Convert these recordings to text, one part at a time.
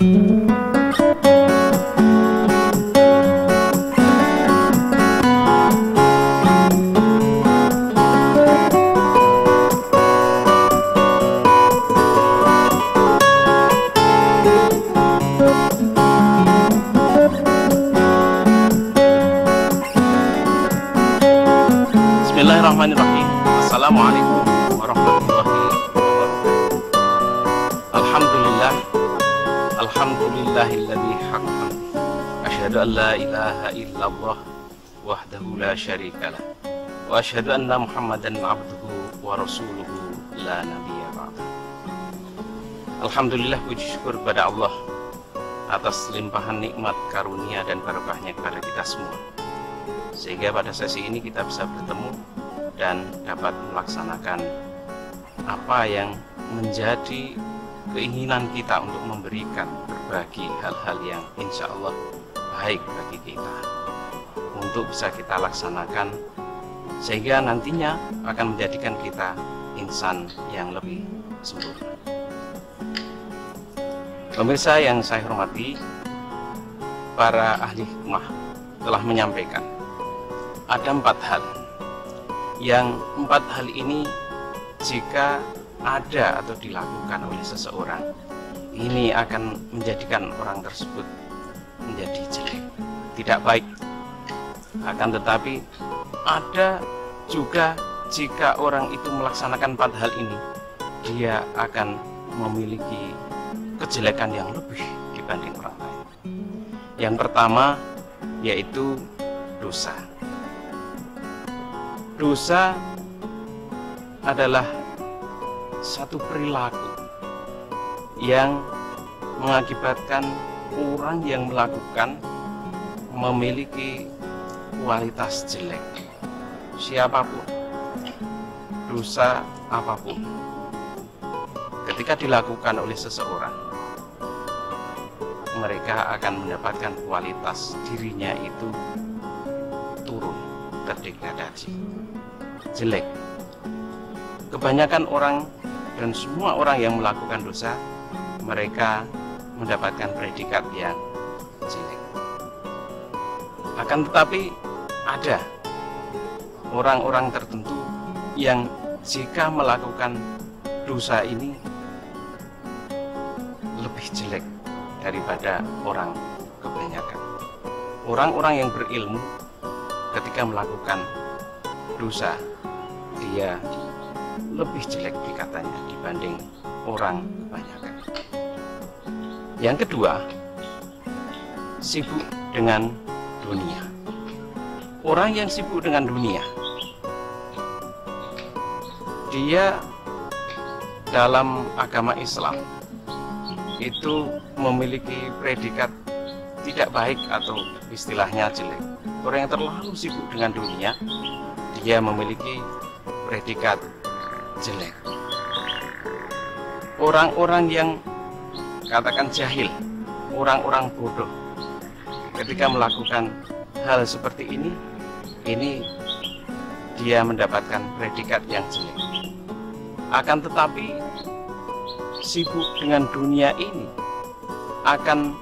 Bismillahirrahmanirrahim. Assalamualaikum warahmatullahi wabarakatuh. Alhamdulillah, alhamdulillahilladzi haqqan asyhadu an la ilaha illallah wahdahu la syarikalah wa asyhadu anna Muhammadan abduhu wa rasuluhu la nabiyya ba'dah. Alhamdulillah, puji syukur kepada Allah atas limpahan nikmat, karunia dan barokahnya kepada kita semua, sehingga pada sesi ini kita bisa bertemu dan dapat melaksanakan apa yang menjadi keinginan kita untuk memberikan, berbagi hal-hal yang insya Allah baik bagi kita untuk bisa kita laksanakan, sehingga nantinya akan menjadikan kita insan yang lebih sempurna. Pemirsa yang saya hormati, para ahli hikmah telah menyampaikan ada 4 hal. Yang 4 hal ini jika ada atau dilakukan oleh seseorang, ini akan menjadikan orang tersebut menjadi jelek, tidak baik. Akan tetapi ada juga jika orang itu melaksanakan 4 hal ini, dia akan memiliki kejelekan yang lebih dibanding orang lain. Yang pertama yaitu dosa. Dosa adalah satu perilaku yang mengakibatkan orang yang melakukan memiliki kualitas jelek. Siapapun, dosa apapun, ketika dilakukan oleh seseorang, mereka akan mendapatkan kualitas dirinya itu turun, terdegradasi, jelek. Kebanyakan orang dan semua orang yang melakukan dosa, mereka mendapatkan predikat yang jelek. Akan tetapi ada orang-orang tertentu yang jika melakukan dosa ini lebih jelek daripada orang kebanyakan. Orang-orang yang berilmu ketika melakukan dosa, dia lebih jelek dikatanya dibanding orang kebanyakan. Yang kedua, sibuk dengan dunia. Orang yang sibuk dengan dunia, dia dalam agama Islam itu memiliki predikat tidak baik atau istilahnya jelek. Orang yang terlalu sibuk dengan dunia, dia memiliki predikat jelek. Orang-orang yang katakan jahil, orang-orang bodoh, ketika melakukan hal seperti ini dia mendapatkan predikat yang jelek. Akan tetapi sibuk dengan dunia ini akan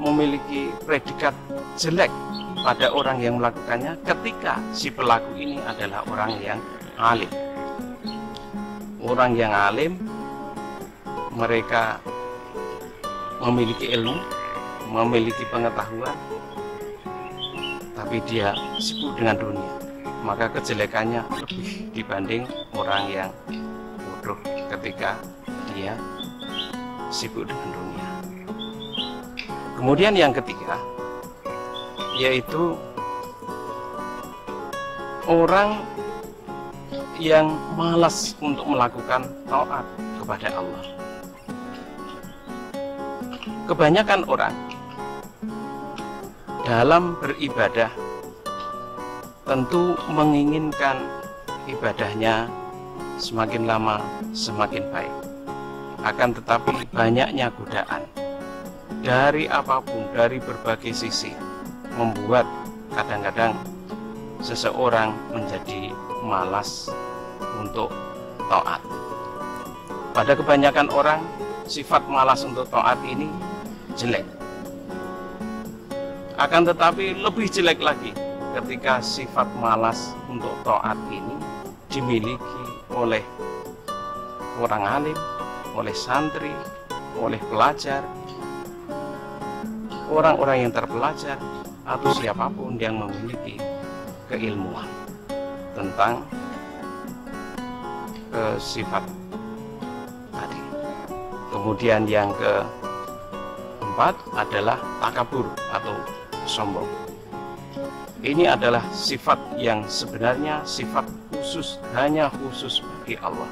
memiliki predikat jelek pada orang yang melakukannya ketika si pelaku ini adalah orang yang alim. Orang yang alim, mereka memiliki ilmu, memiliki pengetahuan, tapi dia sibuk dengan dunia, maka kejelekannya lebih dibanding orang yang bodoh ketika dia sibuk dengan dunia. Kemudian yang ketiga yaitu orang yang malas untuk melakukan taat kepada Allah. Kebanyakan orang dalam beribadah tentu menginginkan ibadahnya semakin lama semakin baik. Akan tetapi banyaknya godaan dari apapun, dari berbagai sisi, membuat kadang-kadang seseorang menjadi malas untuk taat. Pada kebanyakan orang, sifat malas untuk taat ini jelek. Akan tetapi lebih jelek lagi ketika sifat malas untuk taat ini dimiliki oleh orang alim, oleh santri, oleh pelajar, orang-orang yang terpelajar, atau siapapun yang memiliki keilmuan tentang sifat tadi. Kemudian yang keempat adalah takabur atau sombong. Ini adalah sifat yang sebenarnya sifat khusus, hanya khusus bagi Allah.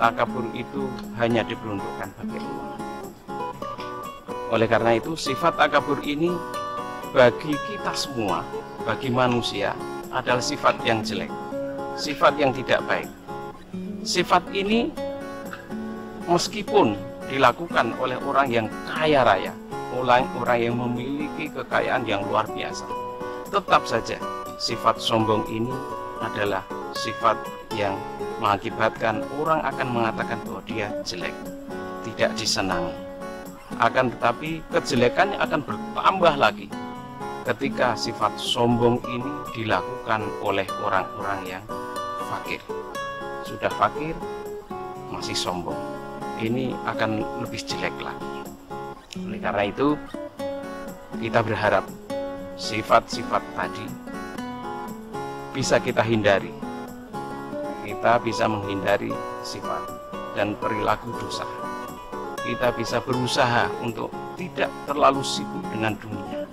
Takabur itu hanya diperuntukkan bagi Allah. Oleh karena itu, sifat takabur ini bagi kita semua, bagi manusia, adalah sifat yang jelek, sifat yang tidak baik. Sifat ini meskipun dilakukan oleh orang yang kaya raya, orang yang memiliki kekayaan yang luar biasa, tetap saja sifat sombong ini adalah sifat yang mengakibatkan orang akan mengatakan bahwa dia jelek, tidak disenangi. Akan tetapi kejelekannya akan bertambah lagi ketika sifat sombong ini dilakukan oleh orang-orang yang fakir. Sudah fakir masih sombong, ini akan lebih jelek lagi. Oleh karena itu, kita berharap sifat-sifat tadi bisa kita hindari. Kita bisa menghindari sifat dan perilaku dosa. Kita bisa berusaha untuk tidak terlalu sibuk dengan dunia.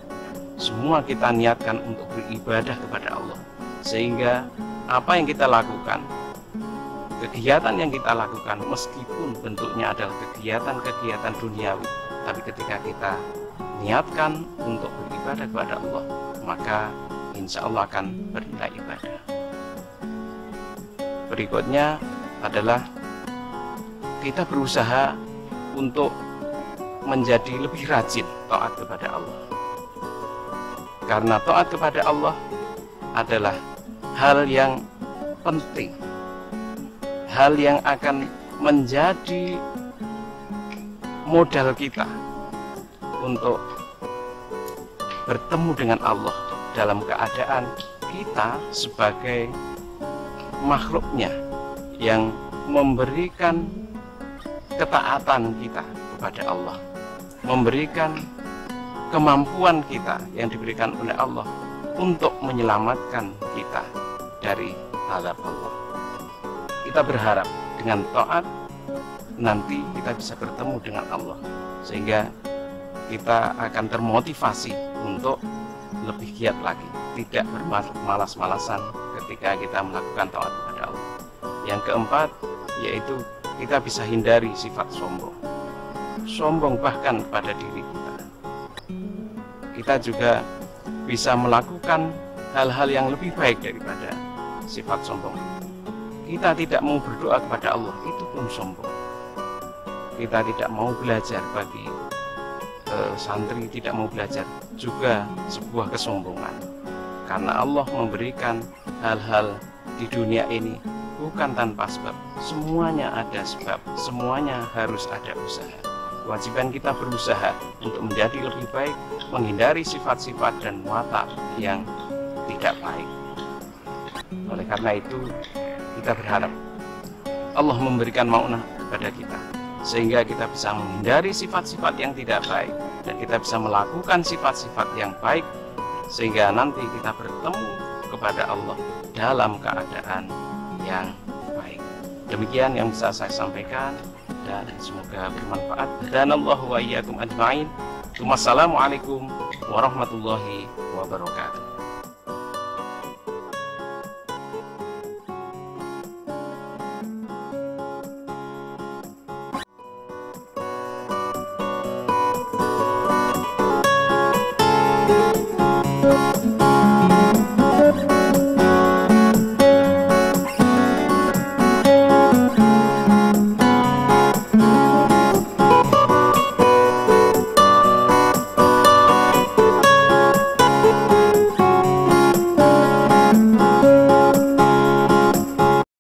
Semua kita niatkan untuk beribadah kepada Allah, sehingga apa yang kita lakukan, kegiatan yang kita lakukan, meskipun bentuknya adalah kegiatan-kegiatan duniawi, tapi ketika kita niatkan untuk beribadah kepada Allah, maka insya Allah akan bernilai ibadah. Berikutnya adalah kita berusaha untuk menjadi lebih rajin taat kepada Allah. Karena taat kepada Allah adalah hal yang penting, hal yang akan menjadi modal kita untuk bertemu dengan Allah dalam keadaan kita sebagai makhluknya yang memberikan ketaatan kita kepada Allah, memberikan kemampuan kita yang diberikan oleh Allah untuk menyelamatkan kita dari azab Allah. Kita berharap dengan taat nanti kita bisa bertemu dengan Allah, sehingga kita akan termotivasi untuk lebih giat lagi, tidak bermalas-malasan ketika kita melakukan taat kepada Allah. Yang keempat, yaitu kita bisa hindari sifat sombong. Sombong bahkan pada diri kita. Kita juga bisa melakukan hal-hal yang lebih baik daripada sifat sombong. Kita tidak mau berdoa kepada Allah, itu pun sombong. Kita tidak mau belajar, bagi santri tidak mau belajar juga sebuah kesombongan. Karena Allah memberikan hal-hal di dunia ini bukan tanpa sebab. Semuanya ada sebab, semuanya harus ada usaha. Kewajiban kita berusaha untuk menjadi lebih baik, menghindari sifat-sifat dan watak yang tidak baik. Oleh karena itu, kita berharap Allah memberikan maunah kepada kita, sehingga kita bisa menghindari sifat-sifat yang tidak baik, dan kita bisa melakukan sifat-sifat yang baik, sehingga nanti kita bertemu kepada Allah dalam keadaan yang baik. Demikian yang bisa saya sampaikan, dan semoga bermanfaat. Dan Allah wa iyyakum ajma'in. Wassalamualaikum warahmatullahi wabarakatuh.